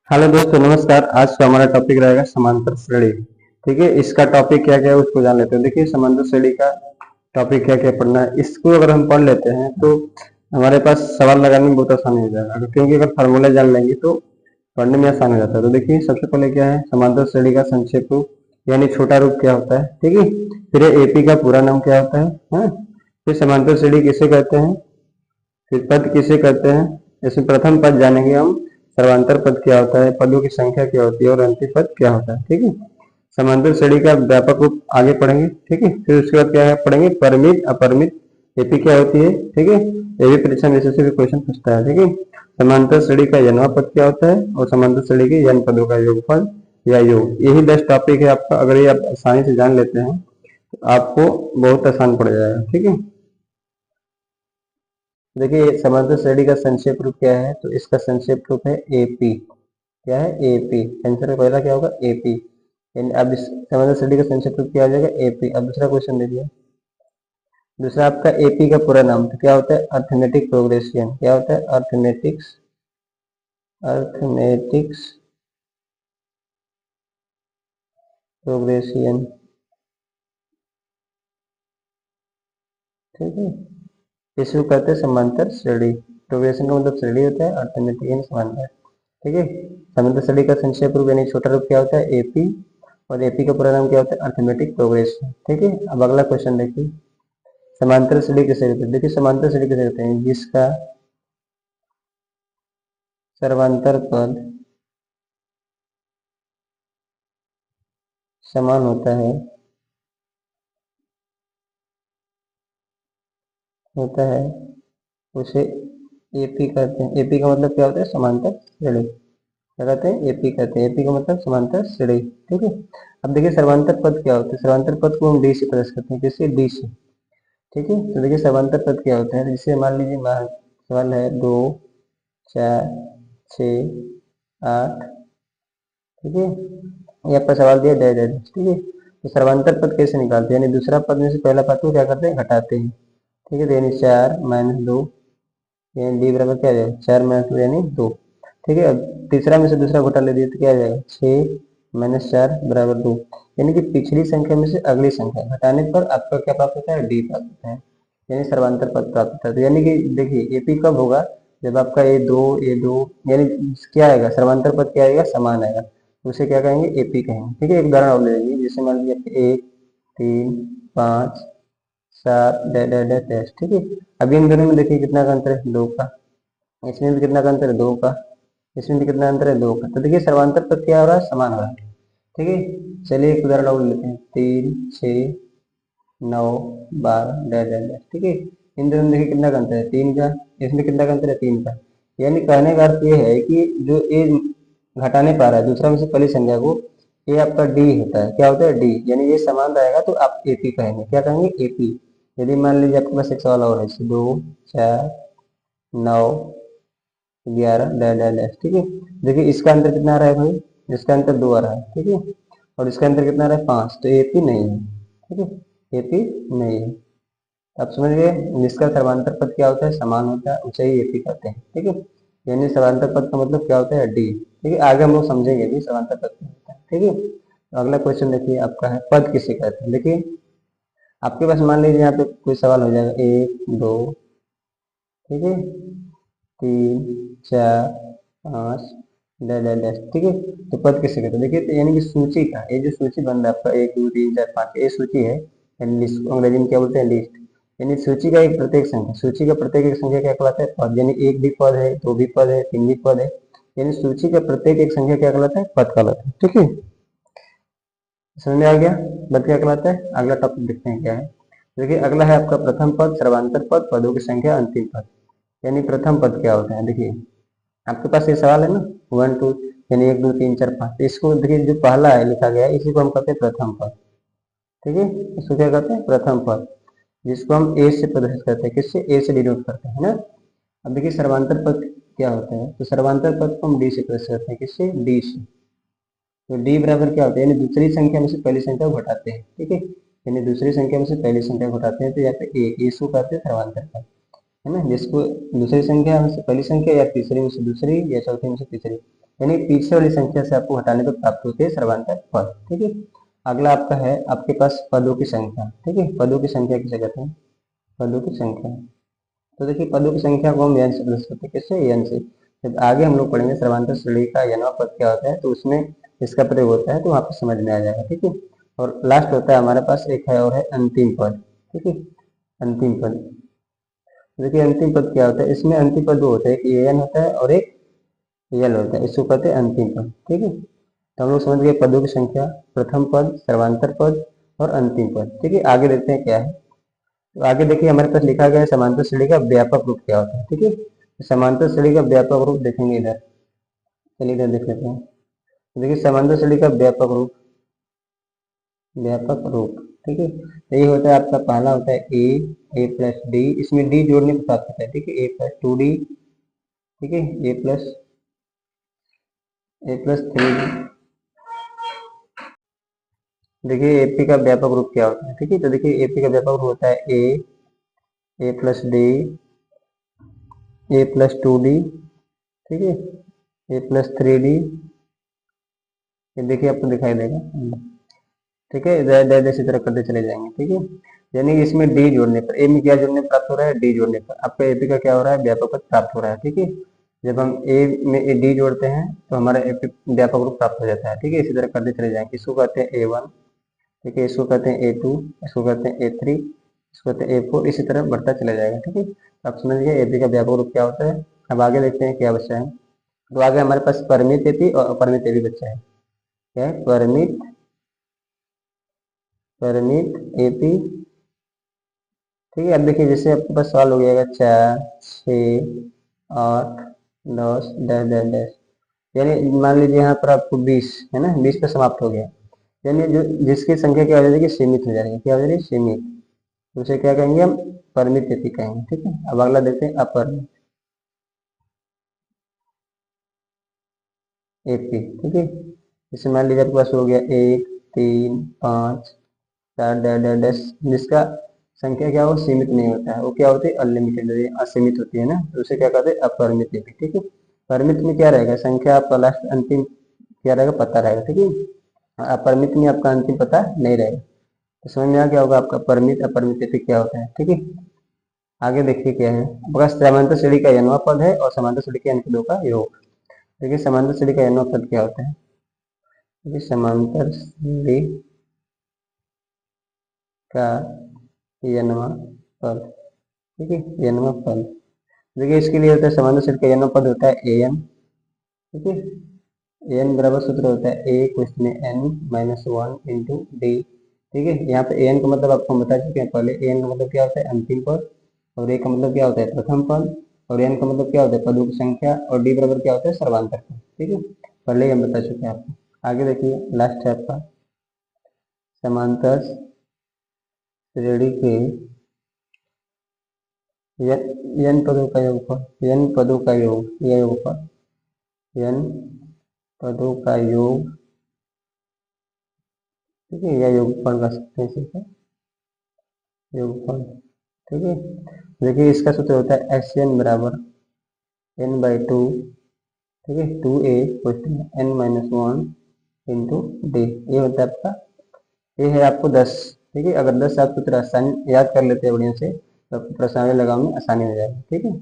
Hello दोस्तों, नमस्कार। आज का हमारा टॉपिक रहेगा समांतर श्रेणी। ठीक है, इसका टॉपिक क्या क्या है उसको जान लेते हैं। देखिए, समांतर श्रेणी का टॉपिक क्या क्या पढ़ना है, इसको अगर हम पढ़ लेते हैं तो हमारे पास सवाल लगाने में बहुत आसान हो जाएगा, क्योंकि अगर फार्मूला जान लेंगे तो पढ़ने में आसान हो जाता है। तो देखिए, सबसे पहले क्या है, समांतर श्रेणी का संक्षेप रूप यानी छोटा रूप क्या होता है। ठीक है, फिर एपी का पूरा नाम क्या होता है, हाँ? फिर समांतर श्रेणी किसे कहते हैं, फिर पद किसे कहते हैं। इसमें प्रथम पद जानेंगे हम, सर्वांतर पद क्या होता है, पदों की संख्या क्या होती है और अंतिम पद क्या होता है। ठीक है, समांतर श्रेणी का व्यापक रूप आगे पढ़ेंगे। ठीक है, फिर उसके बाद क्या है पढ़ेंगे, परिमित अपरिमित एपी क्या होती है। ठीक है, ये भी परीक्षा में से भी क्वेश्चन पूछता है। ठीक है, समांतर श्रेणी का जन्मा पद क्या होता है और समांतर श्रेणी के जन्म पदों का योगफल या योग। यही 10 टॉपिक है आपका। अगर ये आप आसानी से जान लेते हैं तो आपको बहुत आसान पड़ जाएगा। ठीक है, देखिए, समांतर श्रेणी का संक्षेप रूप क्या है, तो इसका संक्षेप रूप है एपी। क्या है, एपी। आंसर का पहला क्या होगा, एपी। यानी अब इस समांतर श्रेणी का संक्षेप रूप क्या आ जाएगा, एपी। अब दूसरा क्वेश्चन देखिए, दूसरा आपका एपी का पूरा नाम तो क्या होता है, अर्थमेटिक प्रोग्रेशन। क्या होता है, अर्थमेटिक्स, अर्थमेटिक्स प्रोग्रेशन। ठीक है, इसको कहते हैं समांतर श्रेणी। प्रोग्रेशन का मतलब श्रेणी होता है, अर्थमेटिक यानी समांतर। ठीक है, समांतर श्रेणी का संक्षेप रूप यानी छोटा रूप क्या होता है, एपी। और एपी का पूरा नाम क्या होता है, अर्थमेटिक प्रोग्रेशन। ठीक है, अब अगला क्वेश्चन देखिए, समांतर श्रेणी किसे कहते हैं। देखिए, समांतर श्रेणी किसे कहते हैं, जिसका सर्वांतर पद समान होता है उसे एपी कहते हैं। एपी का मतलब क्या होता है, समांतर श्रेणी। क्या कहते हैं, एपी कहते हैं। एपी का मतलब समांतर श्रेणी। ठीक है, अब देखिए सर्वांतर पद क्या होता है। सर्वांतर पद को हम डी से प्रदर्शित करते हैं, किससे, डी से। ठीक है, तो देखिए सर्वांतर पद क्या होता है, जैसे मान लीजिए सवाल है 2, 4, 6, 8। ठीक है, ये आपका सवाल दिया डैश डैश। ठीक है, तो सर्वांतर पद कैसे निकालते हैं, यानी दूसरा पद में से पहला पद को क्या करते हैं, घटाते हैं। ठीक है, तो यानी 4 - 2, यानी डी बराबर क्या आ जाएगा, 4 - 2 यानी 2। ठीक है, अब तीसरा में से दूसरा घटा ले दिया तो क्या आ जाएगा, 6 - 4 बराबर 2। यानी कि पिछली संख्या में से अगली संख्या घटाने पर आपका क्या प्राप्त होता है, डी प्राप्त होता है, यानी सर्वांतर पद प्राप्त होता है। तो यानी कि देखिए, एपी कब होगा, जब आपका ए दो यानी क्या आएगा, सर्वांतर पद क्या आएगा, समान आएगा, तो उसे क्या कहेंगे, एपी कहेंगे। ठीक है, एक उदाहरण और ले लेंगे, जैसे मान लीजिए 1, 3, 5, 7 डैश डैश डैश डैश। ठीक है, अभी इन दोनों में देखिए कितना का अंतर है, 2 का। इसमें भी कितना का अंतर है, 2 का। इसमें भी कितना अंतर है, 2 का। तो देखिए सर्वांतर पद क्या हो रहा है, समान हो रहा है। ठीक है, चलिए एक उदाहरण और लेते हैं, 3, 6, 9, 12 डैश डैश डैश। ठीक है, इन दोनों में देखिए कितना का अंतर है, 3 का। इसमें कितना का अंतर है, 3 का। यानी कहने का अर्थ ये है कि जो ए घटाने पा रहा है दूसरा में से पहली संख्या को, ये आपका डी होता है। क्या होता है, डी। यानी ये समान रहेगा तो आप एपी कहेंगे। क्या कहेंगे, एपी। यदि मान लीजिए आपके पास एक सवाल और है, 2, 4, 9, 11 डैश डैश डैश। ठीक है, देखिए इसका अंतर कितना आ रहा है भाई, इसका अंतर 2 आ रहा है। ठीक है, और इसका अंतर कितना आ रहा है, 5। तो एपी नहीं है। ठीक है, एपी नहीं है। आप समझ गए, जिसका सर्वांतर पद क्या होता है, समान होता है, उसे ही एपी कहते हैं। ठीक है, यानी सर्वांतर पद का मतलब क्या होता है, डी। ठीक है, आगे हम लोग समझेंगे भी सर्वांतर पद क्या होता है। ठीक है, तो अगला क्वेश्चन देखिए आपका है, पद किसे कहते हैं। देखिए, आपके पास मान लीजिए यहाँ पे कोई सवाल हो जाएगा, 1, 2, ठीक है, 3, 4, 5 डैश डैश डैश। ठीक है, तो पद किसे कहते हैं, देखिए तो यानी कि सूची का, ये जो सूची बन रहा है आपका 1, 2, 3, 4, 5, ये सूची है, यानी लिस्ट को अंग्रेजी में क्या बोलते हैं, लिस्ट। यानी सूची का एक प्रत्येक संख्या, सूची का प्रत्येक एक संख्या क्या कहलाता है, पद। यानी एक भी पद है, दो भी पद है, तीन भी पद है, यानी सूची का प्रत्येक एक संख्या क्या कहलाता है, पद कहलाता है। ठीक है, समझ में आ गया, पद क्या कहलाता है। अगला टॉपिक देखते हैं क्या है। देखिए, अगला है आपका प्रथम पद, सर्वांतर पद, पदों की संख्या, अंतिम पद। यानी प्रथम पद क्या होता है, देखिए आपके पास ये सवाल है ना, 1, 2 यानी 1, 2, 3, 4, 5। इसको देखिए, जो पहला है लिखा गया है इसी को हम कहते हैं प्रथम पद। ठीक है, इसको क्या कहते हैं, प्रथम पद, जिसको हम ए से प्रदर्शित करते हैं, किससे, ए से डिनोट करते हैं ना। अब देखिए सर्वांतर पद क्या होता है, तो सर्वांतर पद को हम डी से प्रदर्शित करते हैं, किससे, डी से। तो डी बराबर क्या होता है, यानी दूसरी संख्या में से पहली संख्या को घटाते हैं। ठीक है, यानी दूसरी संख्या में से पहली संख्या को घटाते हैं, तो यहाँ पे ए, इसको कहते हैं सर्वांतर पद, है ना। जिसको दूसरी संख्या में से पहली संख्या, या तीसरी में से दूसरी, या चौथी में से तीसरी, यानी पीछे वाली संख्या से आपको घटाने पर प्राप्त होती है सर्वांतर पद। ठीक है, अगला आपका है आपके पास पदों की संख्या। ठीक है, पदों की संख्या किसे कहते हैं? पदों की संख्या। तो देखिए पदों की संख्या को हम एन से प्लस करते हैं, किससे? एन से। जब आगे हम लोग पढ़ेंगे सर्वांतर श्रेणी का nवां पद क्या होता है, तो उसमें इसका प्रयोग होता है, तो वहां पर समझ में आ जाएगा। ठीक है, और लास्ट होता है हमारे पास एक है और है अंतिम पद। ठीक है, अंतिम पद। देखिए अंतिम पद क्या होता है, इसमें अंतिम पद दो होते हैं, एक एन होता है और एक यल होता है, इसको कहते हैं अंतिम पद। ठीक है, तो हम लोग समझ गए पदों की संख्या, प्रथम पद, सर्वांतर पद और अंतिम पद। ठीक है, आगे देखते हैं क्या है। तो आगे देखिए हमारे पास लिखा गया है समांतर श्रेणी का व्यापक रूप क्या होता है। ठीक है, तो समांतर श्रेणी का व्यापक रूप देखेंगे इधर। चलिए इधर देख लेते हैं। तो देखिए समांतर श्रेणी का व्यापक रूप, व्यापक रूप। ठीक है, तो ये होता है आपका पहला होता है ए प्लस डी, इसमें डी जोड़ने पर प्राप्त होता है। ठीक है, ए प्लस टू डी। ठीक है, ए प्लस थ्री डी। देखिए एपी का व्यापक रूप क्या होता है। ठीक है, तो देखिए एपी का व्यापक रूप होता है A plus D, A plus two D. ठीक है, ए प्लस थ्री डी। ये देखिए आपको दिखाई देगा। ठीक है, इसी तरह करते चले जाएंगे। ठीक है, यानी इसमें डी जोड़ने पर, ए में क्या जोड़ने पर प्राप्त हो रहा है? डी जोड़ने पर आपका एपी का क्या हो रहा है? व्यापक पद प्राप्त हो रहा है। ठीक है, जब हम ए में डी जोड़ते हैं तो हमारा एपी व्यापक रूप प्राप्त हो जाता है। ठीक है, इसी तरह करते चले जाएंगे। इसको कहते हैं ए वन। ठीक है, इसको कहते हैं ए टू, इसको कहते हैं ए थ्री, इसको कहते हैं ए फोर, इसी तरह बढ़ता चला जाएगा। ठीक है, तो आप समझ गए एपी का व्यापक रूप क्या होता है। अब आगे देखते हैं क्या बच्चा है। तो आगे हमारे पास परिमित एपी और अपरिमित एपी बच्चा है। क्या है? परिमित, परिमित एपी। ठीक है, अब देखिए जैसे आपके पास सवाल हो जाएगा 4, 6, 8, 10, डैश डैश डैश, यानी मान लीजिए यहाँ पर आपको 20 है ना, 20 पे समाप्त हो गया, यानी जो जिसकी संख्या क्या हो जाएगी? सीमित हो जाएगी। क्या हो जाएगी? सीमित। तो उसे क्या कहेंगे हम? परिमित एपी कहेंगे। ठीक है, अब अगला देखते हैं अपरिमित एपी। ठीक है, जैसे मान लीजिए आपके पास हो गया 1, 3, 5, 4 डैश डैश डैश, जिसका संख्या क्या हो? सीमित नहीं होता है, वो क्या होती है? अनलिमिटेड, असीमित होती है ना, तो उसे क्या कहते हैं? अपरिमित एपी। ठीक है, परिमित में क्या रहेगा? संख्या आपका लास्ट अंतिम क्या रहेगा? पता रहेगा। ठीक है, अपरिमित में आपका अंतिम पता नहीं रहेगा। तो समझ में आ गया होगा आपका परिमित अपरिमित एपी क्या होता है। ठीक है, आगे देखिए क्या है। आपका समांतर श्रेणी का nवां पद है और समांतर श्रेणी के n पदों का योग। देखिए समांतर श्रेणी का nवां पद क्या होता है? देखिए समांतर श्रेणी का nवां पद। ठीक है, nवां पद। देखिए इसके लिए होता है समांतर श्रेणी का nवां पद होता है an। ठीक है, एन बराबर सूत्र होता है a question N minus one into d. ठीक है, यहाँ पे एन का मतलब आपको हम बता चुके हैं पहले। एन का मतलब क्या होता है? अंतिम पद। और ए का मतलब क्या होता है? प्रथम पद। और एन का मतलब क्या होता है? पदों की संख्या। और डी बराबर क्या होता है? सर्वांतर पद। ठीक है, पहले ही हम बता चुके हैं आपको। आगे देखिए लास्ट है आपका समांतर श्रेणी के n पदों का योगफल। n पदों का योग, यह योगफल, n पदों का योग। ठीक है, यह योगफल कर सकते हैं इसे, योगफल। ठीक है, देखिए इसका सूत्र होता है एस एन बराबर एन बाई टू। ठीक है, two A question N minus one into D. ये होता है आपका, ये है आपको 10। ठीक है, अगर 10 आप सूत्र आसानी याद कर लेते हैं बढ़िया से, तो आपको प्रश्नावली लगाने में आसानी हो जाएगी। ठीक है।